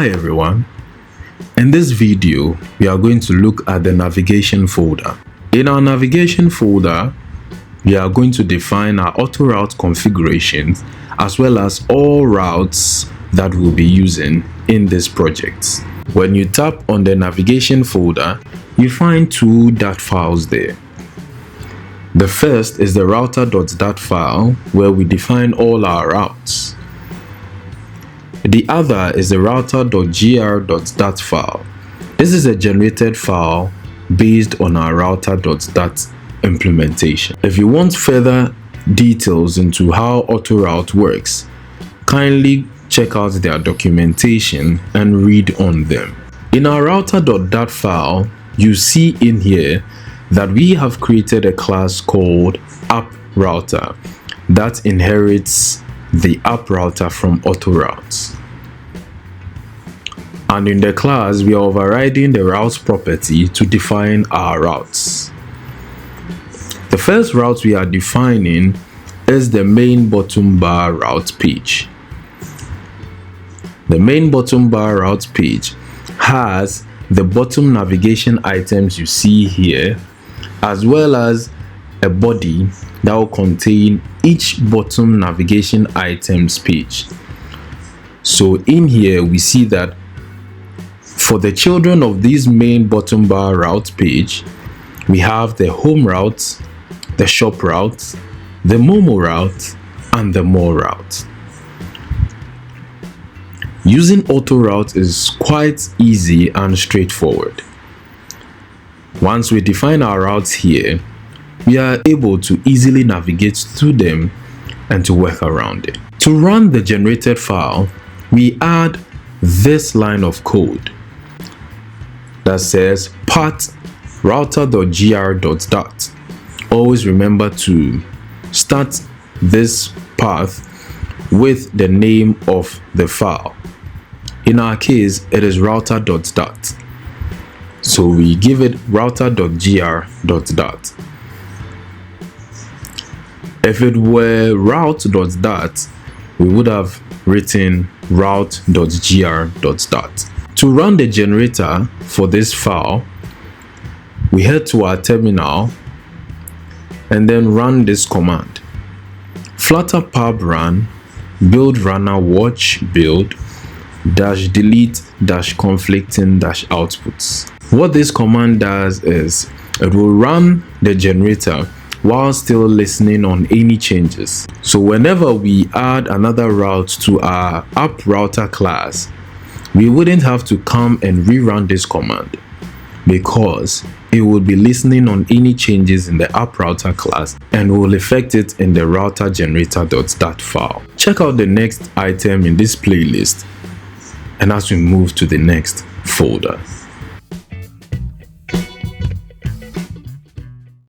Hi everyone, in this video we are going to look at the navigation folder. In our navigation folder, we are going to define our AutoRoute configurations as well as all routes that we'll be using in this project. When you tap on the navigation folder, you find two .dat files there. The first is the router.dat file where we define all our routes. The other is the router.gr.dat file. This is a generated file based on our router.dat implementation. If you want further details into how AutoRoute works, kindly check out their documentation and read on them. In our router.dat file, you see in here that we have created a class called AppRouter that inherits the AppRouter from AutoRoute. And in the class, we are overriding the route property to define our routes. The first route we are defining is the main bottom bar route page. The main bottom bar route page has the bottom navigation items you see here, as well as a body that will contain each bottom navigation items page. So in here we see that for the children of this main bottom bar route page, we have the home route, the shop route, the Momo route, and the more route. Using AutoRoute is quite easy and straightforward. Once we define our routes here, we are able to easily navigate through them and to work around it. To run the generated file, we add this line of code that says path router.gr.dat. Always remember to start this path with the name of the file. In our case, it is router.dat. So we give it router.gr.dat. If it were route.dat, we would have written route.gr.dat. To run the generator for this file, we head to our terminal and then run this command: flutter pub run build runner watch build -delete -conflicting -outputs. What this command does is it will run the generator while still listening on any changes. So whenever we add another route to our AppRouter class, we wouldn't have to come and rerun this command because it will be listening on any changes in the AppRouter class and will effect it in the router generator.dat file. Check out the next item in this playlist and as we move to the next folder.